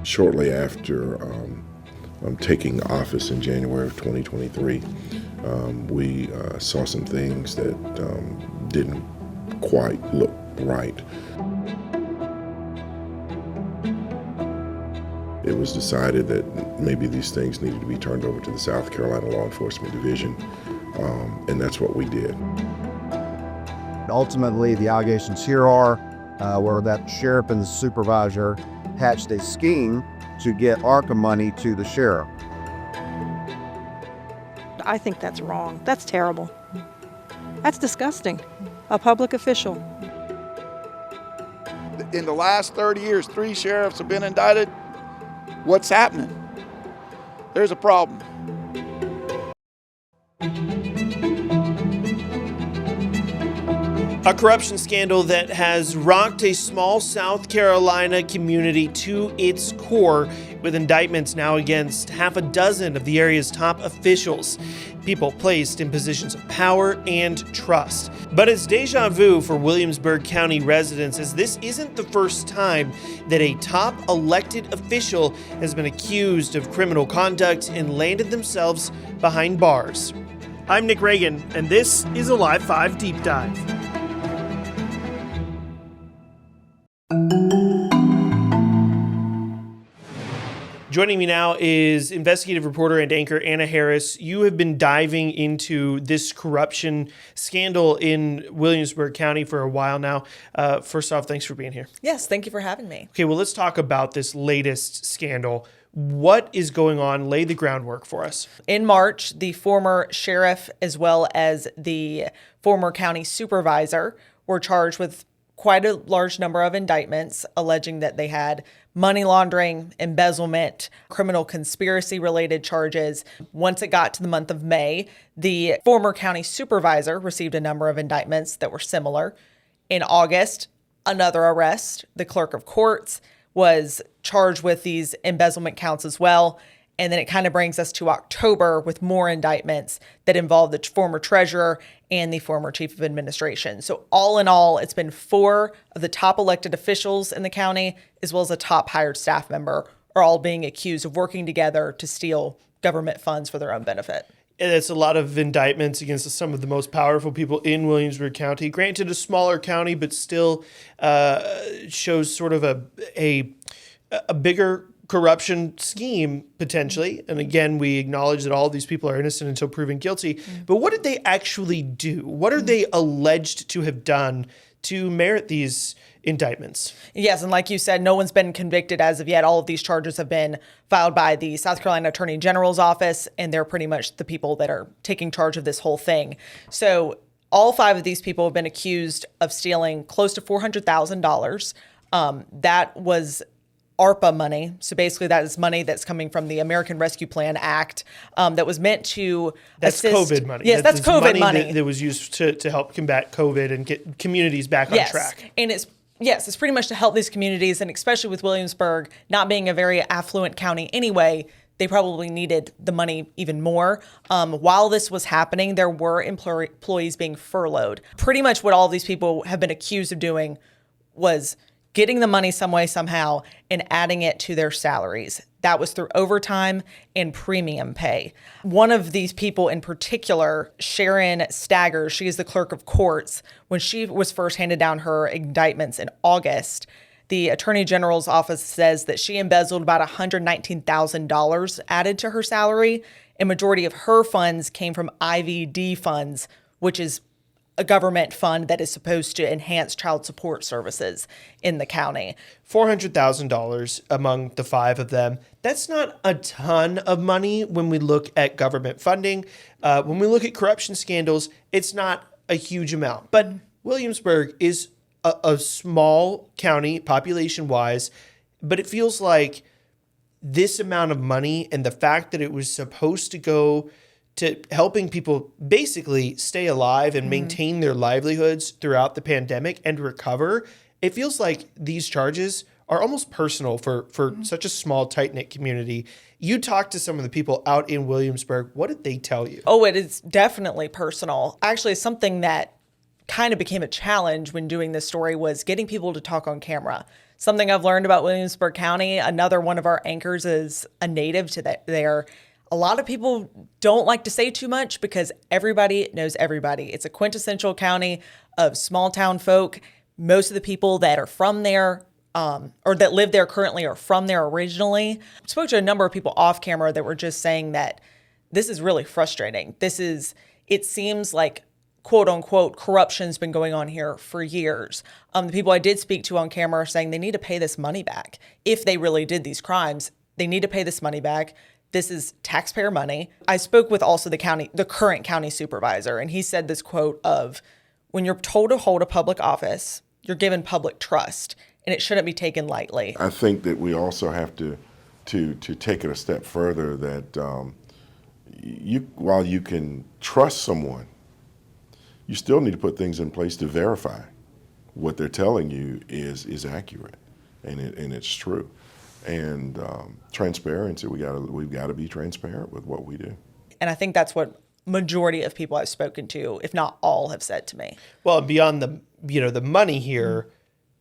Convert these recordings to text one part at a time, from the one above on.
Shortly after taking office in January of 2023, we saw some things that didn't quite look right. It was decided that maybe these things needed to be turned over to the South Carolina Law Enforcement Division, and that's what we did. Ultimately, the allegations here are where that sheriff and the supervisor hatched a scheme to get ARCA money to the sheriff. I think that's wrong. That's terrible. That's disgusting. A public official. In the last 30 years, 3 sheriffs have been indicted. What's happening? There's a problem. A corruption scandal that has rocked a small South Carolina community to its core, with indictments now against half a dozen of the area's top officials, people placed in positions of power and trust. But it's déjà vu for Williamsburg County residents, as this isn't the first time that a top elected official has been accused of criminal conduct and landed themselves behind bars. I'm Nick Reagan, and this is a Live 5 Deep Dive. Joining me now is investigative reporter and anchor Anna Harris. You have been diving into this corruption scandal in Williamsburg County for a while now. First off, thanks for being here. Yes, thank you for having me. Okay, well, let's talk about this latest scandal. What is going on? Lay the groundwork for us. In March, the former sheriff as well as the former county supervisor were charged with quite a large number of indictments alleging that they had money laundering, embezzlement, criminal conspiracy related charges. Once it got to the month of May, the former county supervisor received a number of indictments that were similar. In August, another arrest. The clerk of courts was charged with these embezzlement counts as well. And then it kind of brings us to October with more indictments that involve the former treasurer and the former chief of administration. So all in all, it's been 4 of the top elected officials in the county, as well as a top hired staff member, are all being accused of working together to steal government funds for their own benefit. And it's a lot of indictments against some of the most powerful people in Williamsburg County. Granted, a smaller county, but still shows sort of a bigger corruption scheme, potentially. And again, we acknowledge that all of these people are innocent until proven guilty. But what did they actually do? What are they alleged to have done to merit these indictments? Yes, and like you said, no one's been convicted as of yet. All of these charges have been filed by the South Carolina Attorney General's office, and they're pretty much the people that are taking charge of this whole thing. So all 5 of these people have been accused of stealing close to $400,000. That was ARPA money. So basically that is money that's coming from the American Rescue Plan Act that was meant to assist. COVID money. Yes, that's COVID money. That was used to help combat COVID and get communities back on track. And it's pretty much to help these communities, and especially with Williamsburg not being a very affluent county anyway, they probably needed the money even more. While this was happening, there were employees being furloughed. Pretty much what all these people have been accused of doing was getting the money some way, somehow, and adding it to their salaries. That was through overtime and premium pay. One of these people in particular, Sharon Staggers, she is the clerk of courts. When she was first handed down her indictments in August, the Attorney General's office says that she embezzled about $119,000 added to her salary. A majority of her funds came from IVD funds, which is a government fund that is supposed to enhance child support services in the county. $400,000 among the 5 of them. That's not a ton of money when we look at government funding. When we look at corruption scandals, it's not a huge amount. But Williamsburg is a small county population-wise, but it feels like this amount of money and the fact that it was supposed to go to helping people basically stay alive and maintain their livelihoods throughout the pandemic and recover, it feels like these charges are almost personal for such a small, tight-knit community. You talked to some of the people out in Williamsburg. What did they tell you? Oh, it is definitely personal. Actually, something that kind of became a challenge when doing this story was getting people to talk on camera. Something I've learned about Williamsburg County, another one of our anchors is a native to there. A lot of people don't like to say too much because everybody knows everybody. It's a quintessential county of small town folk. Most of the people that are from there or that live there currently are from there originally. I spoke to a number of people off camera that were just saying that this is really frustrating. It seems like, quote unquote, corruption's been going on here for years. The people I did speak to on camera are saying they need to pay this money back. If they really did these crimes, they need to pay this money back. This is taxpayer money. I spoke with also the current county supervisor, and he said this quote of, when you're told to hold a public office, you're given public trust, and it shouldn't be taken lightly. I think that we also have to take it a step further that while you can trust someone, you still need to put things in place to verify what they're telling you is accurate and it's true. And transparency, we've got to be transparent with what we do. And I think that's what majority of people I've spoken to, if not all, have said to me. Well, beyond the money here,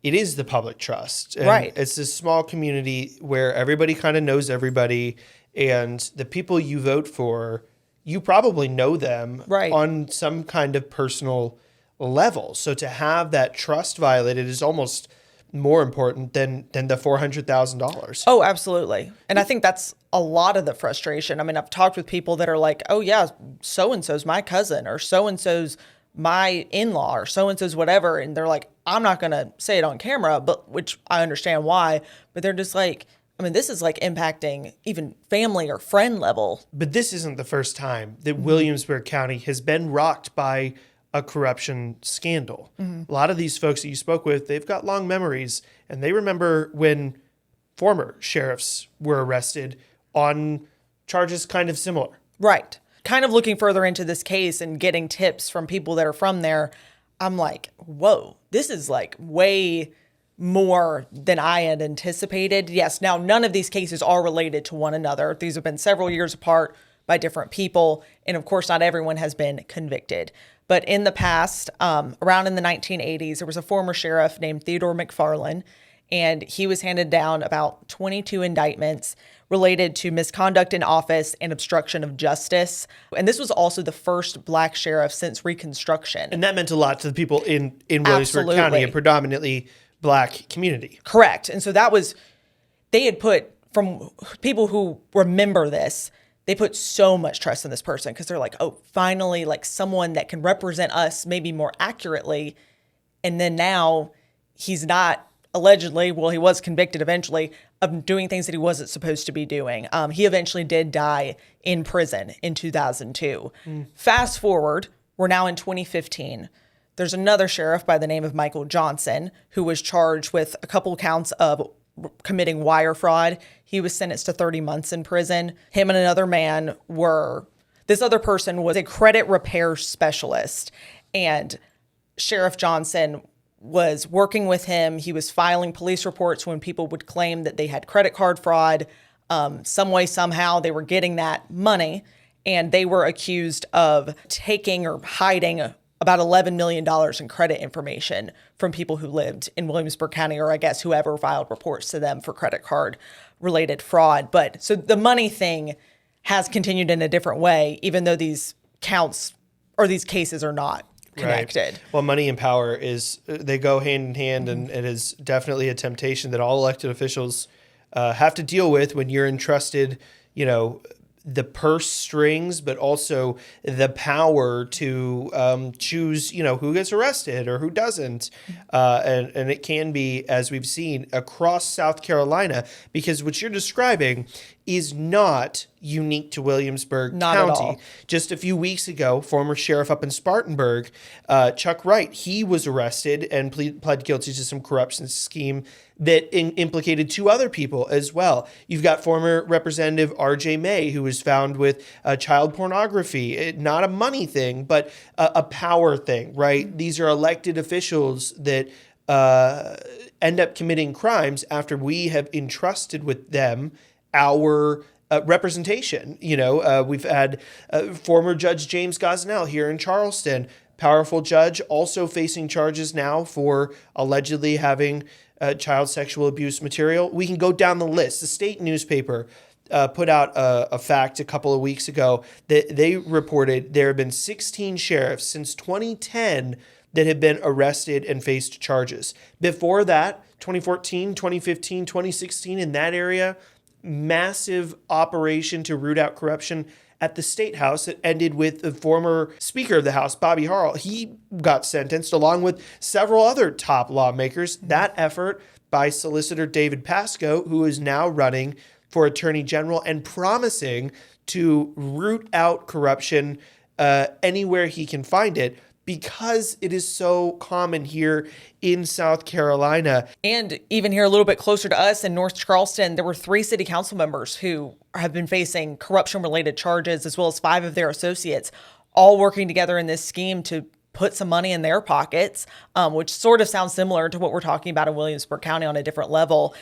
it is the public trust. And right. It's this small community where everybody kind of knows everybody, and the people you vote for, you probably know them right. on some kind of personal level. So to have that trust violated is almost more important than the $400,000. Oh, absolutely. And I think that's a lot of the frustration. I mean, I've talked with people that are like, oh yeah, so-and-so's my cousin, or so-and-so's my in-law, or so-and-so's whatever. And they're like, I'm not going to say it on camera, but which I understand why, but they're just like, I mean, this is like impacting even family or friend level. But this isn't the first time that Williamsburg County has been rocked by a corruption scandal. A lot of these folks that you spoke with, they've got long memories, and they remember when former sheriffs were arrested on charges kind of similar. Right. Kind of looking further into this case and getting tips from people that are from there, I'm like, whoa, this is like way more than I had anticipated. Yes, now none of these cases are related to one another. These have been several years apart by different people. And of course, not everyone has been convicted. But in the past, around in the 1980s, there was a former sheriff named Theodore McFarland, and he was handed down about 22 indictments related to misconduct in office and obstruction of justice. And this was also the first black sheriff since Reconstruction. And that meant a lot to the people in Williamsburg Absolutely. County, a predominantly black community. Correct. And so they had put, from people who remember this, they put so much trust in this person because they're like, oh, finally, like someone that can represent us maybe more accurately. And then now he's not allegedly, well, he was convicted eventually of doing things that he wasn't supposed to be doing. He eventually did die in prison in 2002. Fast forward, we're now in 2015. There's another sheriff by the name of Michael Johnson who was charged with a couple counts of committing wire fraud. He was sentenced to 30 months in prison. Him and another man this other person was a credit repair specialist, and Sheriff Johnson was working with him. He was filing police reports when people would claim that they had credit card fraud. Some way, somehow, they were getting that money, and they were accused of taking or hiding about $11 million in credit information from people who lived in Williamsburg County, or I guess whoever filed reports to them for credit card related fraud. But so the money thing has continued in a different way, even though these counts or these cases are not connected. Right. Well, money and power they go hand in hand, and it is definitely a temptation that all elected officials have to deal with when you're entrusted, the purse strings, but also the power to choose, who gets arrested or who doesn't. And it can be, as we've seen, across South Carolina, because what you're describing is not unique to Williamsburg Not County. at all. Just a few weeks ago, former sheriff up in Spartanburg, Chuck Wright, he was arrested and pled guilty to some corruption scheme that implicated two other people as well. You've got former Representative R.J. May, who was found with child pornography. Not a money thing, but a power thing, right? These are elected officials that end up committing crimes after we have entrusted with them our representation. We've had former Judge James Gosnell here in Charleston, powerful judge, also facing charges now for allegedly having child sexual abuse material. We can go down the list. The state newspaper put out a fact a couple of weeks ago that they reported there have been 16 sheriffs since 2010 that have been arrested and faced charges. Before that, 2014, 2015, 2016, in that area, massive operation to root out corruption at the State House that ended with the former Speaker of the House, Bobby Harrell. He got sentenced along with several other top lawmakers. That effort by Solicitor David Pascoe, who is now running for Attorney General and promising to root out corruption anywhere he can find it, because it is so common here in South Carolina. And even here a little bit closer to us in North Charleston, there were 3 city council members who have been facing corruption-related charges, as well as 5 of their associates, all working together in this scheme to put some money in their pockets, which sort of sounds similar to what we're talking about in Williamsburg County on a different level.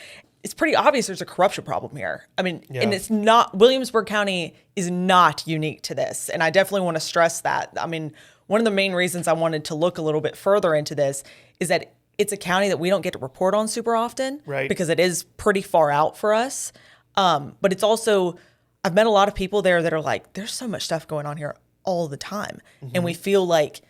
It's pretty obvious there's a corruption problem here. I mean, and it's not, Williamsburg County is not unique to this. And I definitely want to stress that. I mean, one of the main reasons I wanted to look a little bit further into this is that it's a county that we don't get to report on super often, right? Because it is pretty far out for us. But it's also, I've met a lot of people there that are like, there's so much stuff going on here all the time. Mm-hmm. And we feel like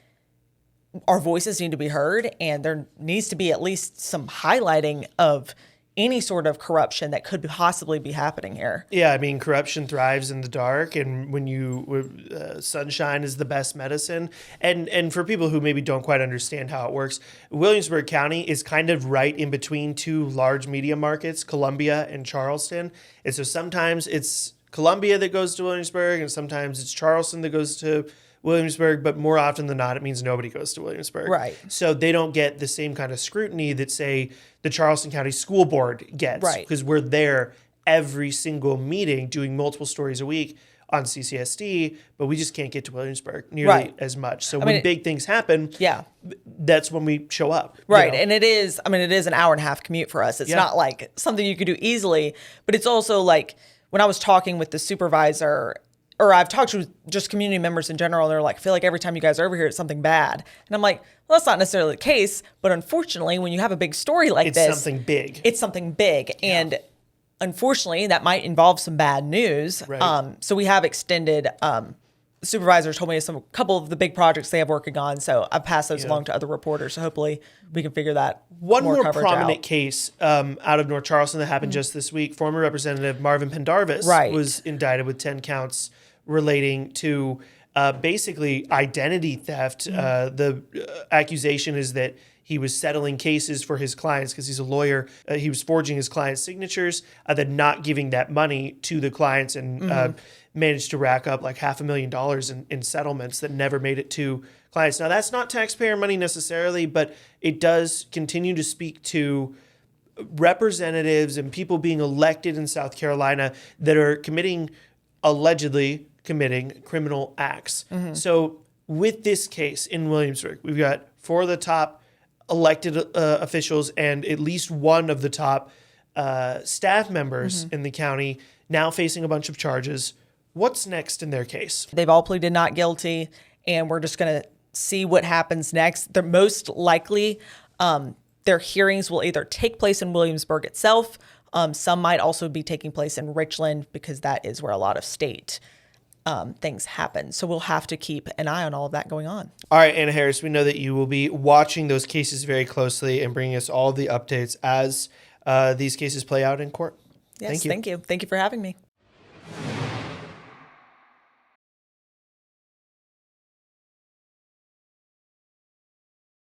our voices need to be heard, and there needs to be at least some highlighting of any sort of corruption that could possibly be happening here. Yeah, I mean, corruption thrives in the dark, and when sunshine is the best medicine. And for people who maybe don't quite understand how it works, Williamsburg County is kind of right in between 2 large media markets, Columbia and Charleston. And so sometimes it's Columbia that goes to Williamsburg, and sometimes it's Charleston that goes to Williamsburg, but more often than not, it means nobody goes to Williamsburg. Right. So they don't get the same kind of scrutiny that, say, the Charleston County School Board gets. Right. Because we're there every single meeting doing multiple stories a week on CCSD, but we just can't get to Williamsburg nearly as much. So when big things happen, that's when we show up. Right. You know? And it is an hour and a half commute for us. It's not like something you could do easily, but it's also like when I was talking with the supervisor, or I've talked to just community members in general, and they're like, I feel like every time you guys are over here, it's something bad. And I'm like, well, that's not necessarily the case. But unfortunately, when you have a big story like this, it's something big. It's something big. Yeah. And unfortunately, that might involve some bad news. Right. So we have extended, the supervisor told me a couple of the big projects they have working on. So I've passed those along to other reporters. So hopefully we can figure that One more coverage prominent out. case out of North Charleston that happened just this week, former Representative Marvin Pendarvis was indicted with 10 counts relating to basically identity theft. The accusation is that he was settling cases for his clients because he's a lawyer. He was forging his clients' signatures, then not giving that money to the clients, and managed to rack up like $500,000 in settlements that never made it to clients. Now, that's not taxpayer money necessarily, but it does continue to speak to representatives and people being elected in South Carolina that are allegedly committing criminal acts. Mm-hmm. So with this case in Williamsburg, we've got 4 of the top elected officials and at least 1 of the top staff members in the county now facing a bunch of charges. What's next in their case? They've all pleaded not guilty, and we're just going to see what happens next. They're most likely, their hearings will either take place in Williamsburg itself. Some might also be taking place in Richland, because that is where a lot of state things happen. So we'll have to keep an eye on all of that going on. All right, Anna Harris, we know that you will be watching those cases very closely and bringing us all the updates as these cases play out in court. Yes, Thank you. Thank you. Thank you for having me.